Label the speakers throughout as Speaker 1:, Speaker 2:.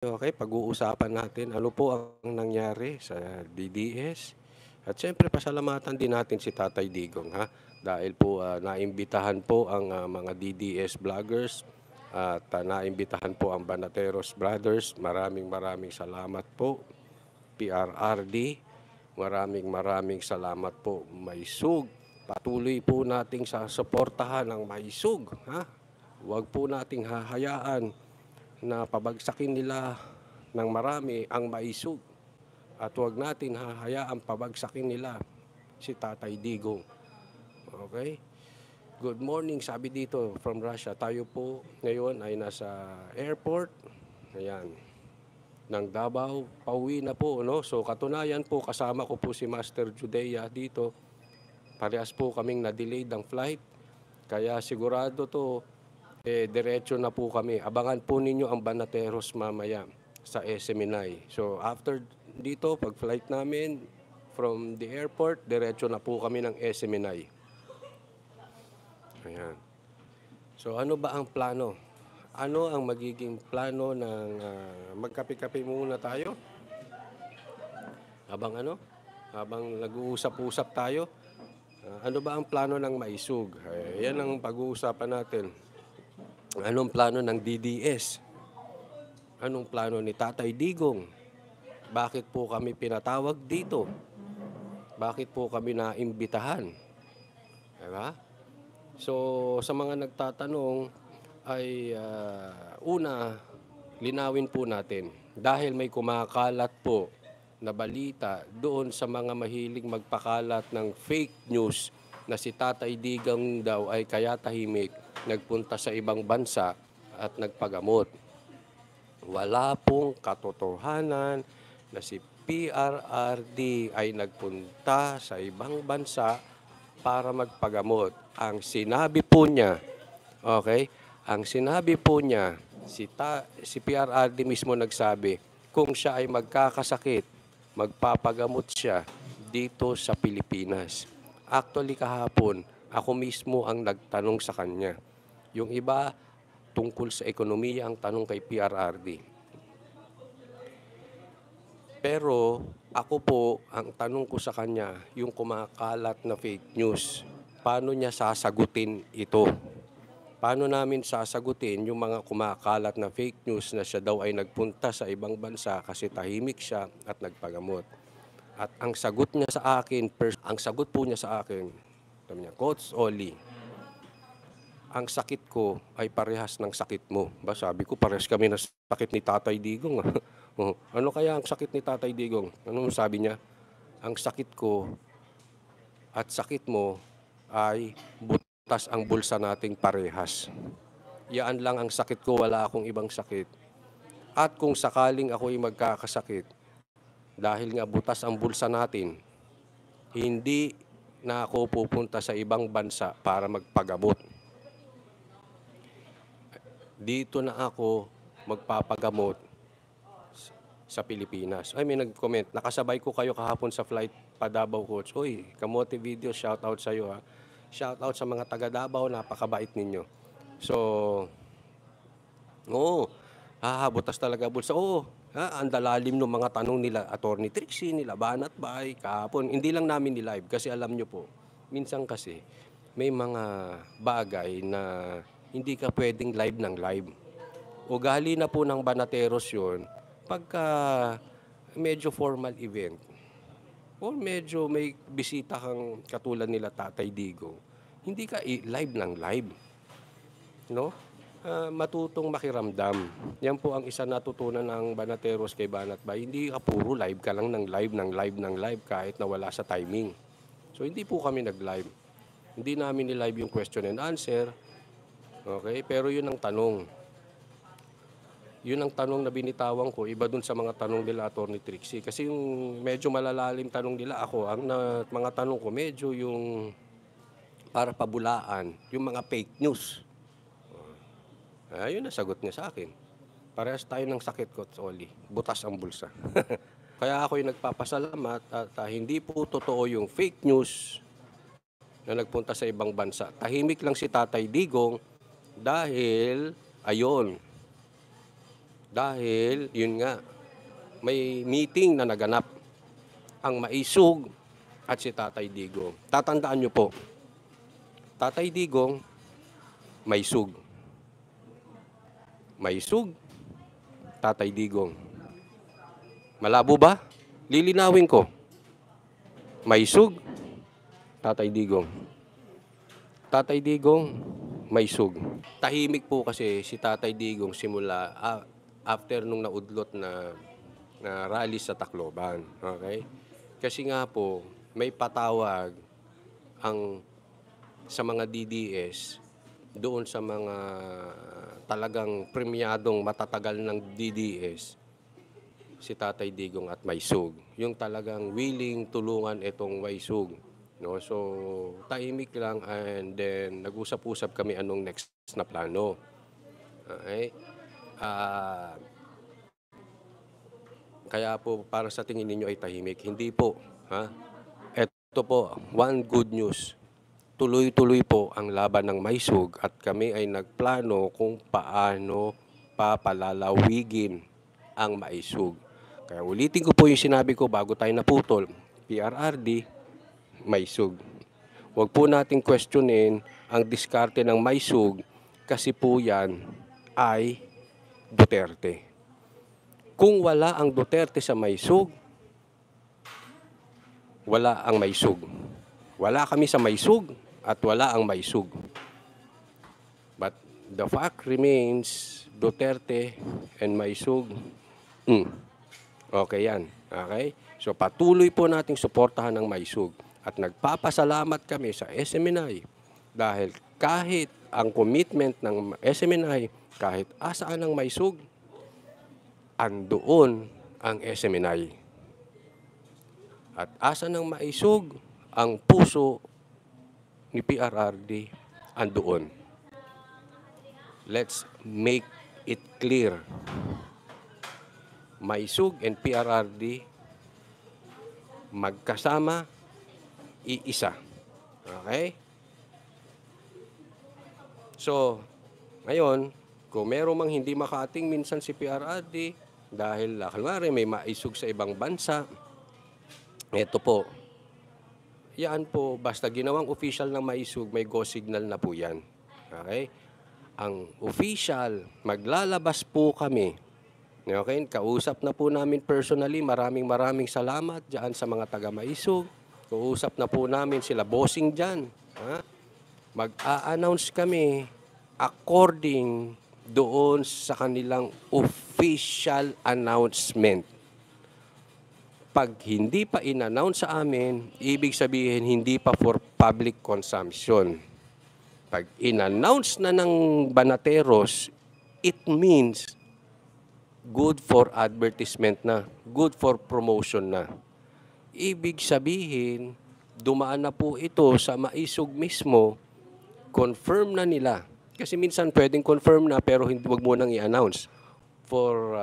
Speaker 1: Okay, pag-uusapan natin ano po ang nangyari sa DDS at siyempre pasalamatan din natin si Tatay Digong, ha, dahil po, naimbitahan po ang, mga DDS vloggers at, naimbitahan po ang Banateros Brothers. Maraming salamat po, PRRD. Maraming salamat po, Maisug. Patuloy po nating susuportahan ang Maisug, ha. Huwag po nating hahayaan na pabagsakin nila ng marami ang Maisug at huwag natin hahayaan pabagsakin nila si Tatay Digong. Okay? Good morning, sabi dito from Russia. Tayo po ngayon ay nasa airport. Ayan, ng Davao. Pauwi na po, no? So katunayan po, kasama ko po si Master Judea dito. Parehas po kaming na-delayed ng flight. Kaya sigurado to, diretso na po kami. Abangan po ninyo ang Banateros mamaya sa SMNI. So after dito, pag flight namin from the airport, diretso na po kami ng SMNI. Ayan. So ano ba ang plano? Ano ang magiging plano ng magkape-kape muna tayo? Habang nag-uusap-usap tayo, ano ba ang plano ng Maisug? Yan ang pag-uusapan natin. Anong plano ng DDS? Anong plano ni Tatay Digong? Bakit po kami pinatawag dito? Bakit po kami naimbitahan? Diba? So, sa mga nagtatanong ay una, linawin po natin. Dahil may kumakalat po na balita doon sa mga mahilig magpakalat ng fake news na si Tatay Digong daw ay kaya tahimik, nagpunta sa ibang bansa at nagpagamot. Wala pong katotohanan na si PRRD ay nagpunta sa ibang bansa para magpagamot. Ang sinabi po niya, okay, ang sinabi po niya, si PRRD mismo nagsabi, kung siya ay magkakasakit, magpapagamot siya dito sa Pilipinas. Actually kahapon, ako mismo ang nagtanong sa kanya. Yung iba, tungkol sa ekonomiya ang tanong kay PRRD. Pero ako po, ang tanong ko sa kanya, yung kumakalat na fake news, paano niya sasagutin ito? Paano namin sasagutin yung mga kumakalat na fake news na siya daw ay nagpunta sa ibang bansa kasi tahimik siya at nagpagamot? At ang sagot niya sa akin, ang sagot po niya sa akin, sabi niya, Coach Oli, ang sakit ko ay parehas ng sakit mo. Ba, sabi ko, parehas kami ng sakit ni Tatay Digong. Ano kaya ang sakit ni Tatay Digong? Ano sabi niya? Ang sakit ko at sakit mo ay butas ang bulsa nating parehas. Yaan lang ang sakit ko, wala akong ibang sakit. At kung sakaling ako'y magkakasakit, dahil nga butas ang bulsa natin, hindi na ako pupunta sa ibang bansa para magpagamot. Dito na ako magpapagamot sa Pilipinas. Ay, may nag-comment, nakasabay ko kayo kahapon sa flight pa Davao, Coach. Uy, Kamote Video, shout out sa iyo, ha. Shout out sa mga taga Davao, napakabait ninyo. So, oo, butas talaga bulsa. Oo, ang dalalim ng mga tanong nila, Attorney Trixie, nila Banat Bay, kahapon. Hindi lang namin ni-live kasi alam nyo po, minsan kasi may mga bagay na hindi ka pwedeng live ng live. Ugali na po ng Banateros yun pagka medyo formal event o medyo may bisita kang katulad nila Tatay Digong, hindi ka live ng live. No? Matutong makiramdam. Yan po ang isa natutunan ng Banateros kay Banat Bay. Hindi ka puro live ka lang ng live kahit nawala sa timing. So hindi po kami nag-live. Hindi namin ni-live yung question and answer. Okay? Pero yun ang tanong. Yun ang tanong na binitawan ko, iba dun sa mga tanong nila Attorney Trixie. Kasi yung medyo malalalim tanong nila ako, ang mga tanong ko medyo yung para pabulaan, yung mga fake news. Ayun ang sagot niya sa akin. Parehas tayo ng sakit, Coach Oli. Butas ang bulsa. Kaya ako'y nagpapasalamat at hindi po totoo yung fake news na nagpunta sa ibang bansa. Tahimik lang si Tatay Digong dahil, ayon, Dahil, yun nga, may meeting na naganap ang Maisog at si Tatay Digong. Tatandaan nyo po, Tatay Digong, Maisog. Maisog, Tatay Digong. Malabo ba? Lilinawin ko. Maisog, Tatay Digong. Tatay Digong, Maisog. Tahimik po kasi si Tatay Digong simula after nung naudlot na rally sa Tacloban. Okay? Kasi nga po, may patawag sa mga DDS doon sa mga talagang premyadong matatagal ng DDS, si Tatay Digong at Maisog. Yung talagang willing tulungan itong Maisog. No? So, tahimik lang and then nag-usap-usap kami anong next na plano. Okay? Kaya po, para sa tingin ninyo ay tahimik. Hindi po. Ha? Ito po, one good news. Tuloy-tuloy po ang laban ng Maisog at kami ay nagplano kung paano papalalawigin ang Maisog. Kaya ulitin ko po yung sinabi ko bago tayo naputol. PRRD, Maisog. Huwag po nating questionin ang diskarte ng Maisog kasi po yan ay Duterte. Kung wala ang Duterte sa Maisog, wala ang Maisog. Wala kami sa Maisog at wala ang Maisog. But the fact remains, Duterte and Maisog, okay yan. Okay? So patuloy po nating suportahan ng Maisog. At nagpapasalamat kami sa SMNI dahil kahit ang commitment ng SMNI, kahit asaan ang Maisog, andoon ang SMNI. At asa ng Maisog, ang puso ni PRRD andoon. Let's make it clear. Maisog and PRRD magkasama, iisa. Okay? So, ngayon, kung meron mang hindi makating minsan si PRRD, dahil kalmari may Maisog sa ibang bansa, ito po, yan po, basta ginawang official ng Maisog, may go signal na po yan. Okay? Ang official, maglalabas po kami. Okay? Kausap na po namin personally, maraming salamat dyan sa mga taga-Maisog. Kausap na po namin sila bossing dyan. Ha? Mag-a-announce kami according doon sa kanilang official announcement. Pag hindi pa in-announce sa amin, ibig sabihin hindi pa for public consumption. Pag in-announce na ng Banateros, it means good for advertisement na, good for promotion na. Ibig sabihin, dumaan na po ito sa Maisog mismo, confirm na nila. Kasi minsan pwedeng confirm na pero hindi, wag mo nang i-announce for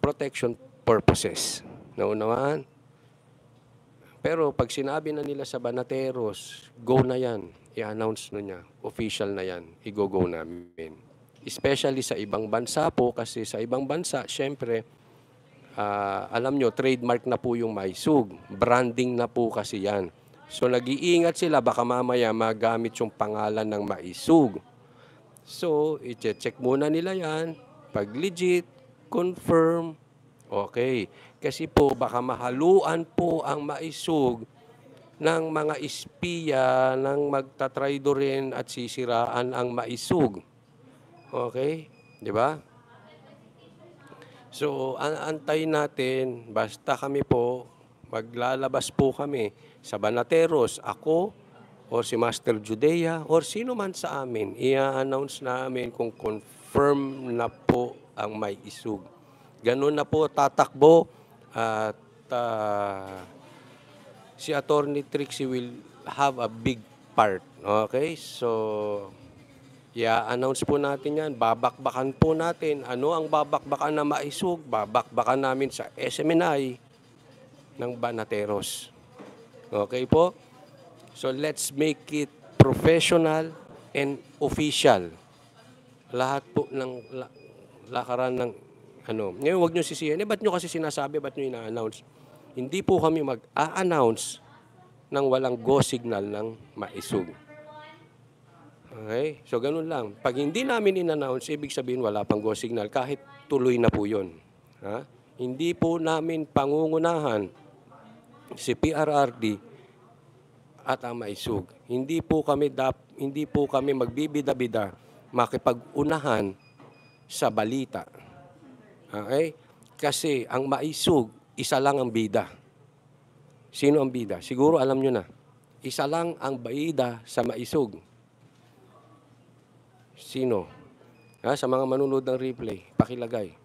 Speaker 1: protection purposes. Naunawaan? Pero pag sinabi na nila sa Banateros, go na yan. I-announce na niya. Official na yan. I-go namin. Especially sa ibang bansa po kasi sa ibang bansa, syempre, alam nyo, trademark na po yung Maisog. Branding na po kasi yan. So, nag-iingat sila, baka mamaya magamit yung pangalan ng Maisog. So, i-check muna nila yan. Pag legit, confirm, okay. Kasi po, baka mahaluan po ang Maisog ng mga espiya ng magtatraidorin at sisiraan ang Maisog. Okay? Di ba? So, antayin natin, basta kami po, maglalabas po kami sa Banateros, ako, o si Master Judea, or sino man sa amin, i-announce namin kung confirm na po ang Maisog. Ganun na po tatakbo at si Attorney Trixie will have a big part. Okay? So, i-announce po natin yan. Babakbakan po natin. Ano ang babakbakan na Maisog? Babakbakan namin sa SMNI ng Banateros. Okay po? So, let's make it professional and official. lakaran ng ano. Ngayon, huwag nyo sisihin, ba't nyo kasi sinasabi, ba't nyo ina-announce? Hindi po kami mag-a-announce ng walang go signal ng maisug. Okay? So, ganun lang. Pag hindi namin in-announce, ibig sabihin wala pang go signal, kahit tuloy na po yun. Ha? Hindi po namin pangungunahan si PRRD at ang maisug. Hindi po kami magbibida-bida makipag-unahan sa balita. Okay? Kasi ang maisug, isa lang ang bida. Sino ang bida? Siguro alam nyo na. Isa lang ang bida sa maisug. Sino? Ha? Sa mga manunod ng replay, pakilagay.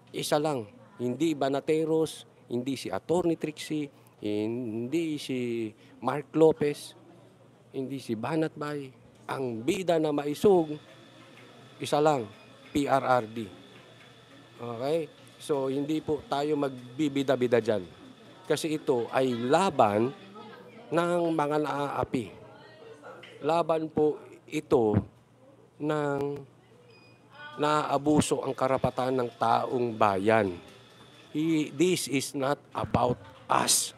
Speaker 1: Isa lang. Hindi Banateros, hindi si Attorney Trixie, hindi si Mark Lopez, hindi si Banat Bay. Ang bida na maisug, isa lang, PRRD. Okay? So, hindi po tayo magbibida-bida dyan. Kasi ito ay laban ng mga naaapi. Laban po ito ng naaabuso ang karapatan ng taong bayan. This is not about us.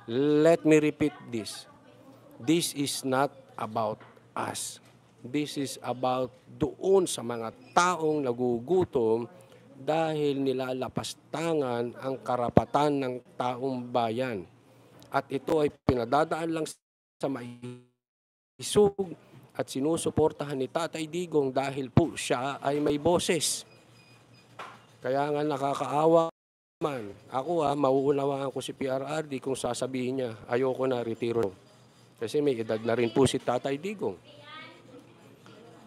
Speaker 1: Let me repeat this. This is not about us. This is about doon sa mga taong nagugutom dahil nilalapastangan ang karapatan ng taong bayan. At ito ay pinadadaan lang sa maisug at sinusuportahan ni Tatay Digong dahil po siya ay may boses. Kaya nga nakakaawa man. Ako mauunawaan ko si PRRD kung sasabihin niya, ayoko na, retiro. Kasi may edad na rin po si Tatay Digong.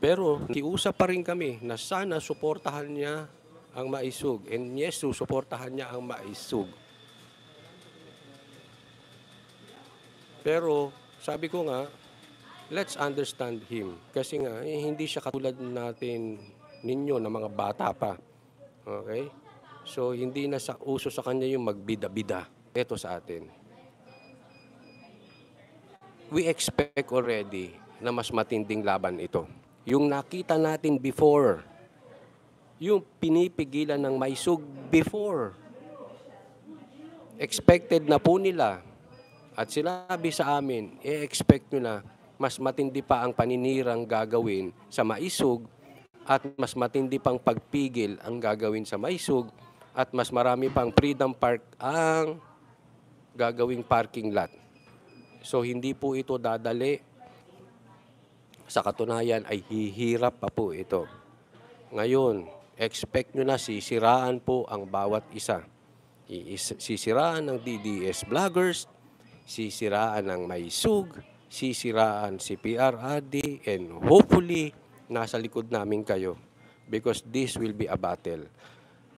Speaker 1: Pero nakiusap pa rin kami na sana suportahan niya ang maisug. And yes, susuportahan niya ang maisug. Pero sabi ko nga, let's understand him. Kasi nga, hindi siya katulad natin ninyo na mga bata pa. Okay? So, hindi na uso sa kanya yung magbida-bida. Ito sa atin. We expect already na mas matinding laban ito. Yung nakita natin before, yung pinipigilan ng maisug before, expected na po nila at sinabi sa amin, expect nyo na mas matindi pa ang paninirang gagawin sa maisug at mas matindi pang pagpigil ang gagawin sa maisug at mas marami pang Freedom Park ang gagawing parking lot. So hindi po ito dadali. Sa katunayan ay hihirap pa po ito. Ngayon, expect nyo na sisiraan po ang bawat isa. Sisiraan ng DDS vloggers, sisiraan ng maisug, sisiraan si PRRD, and hopefully, nasa likod namin kayo. Because this will be a battle.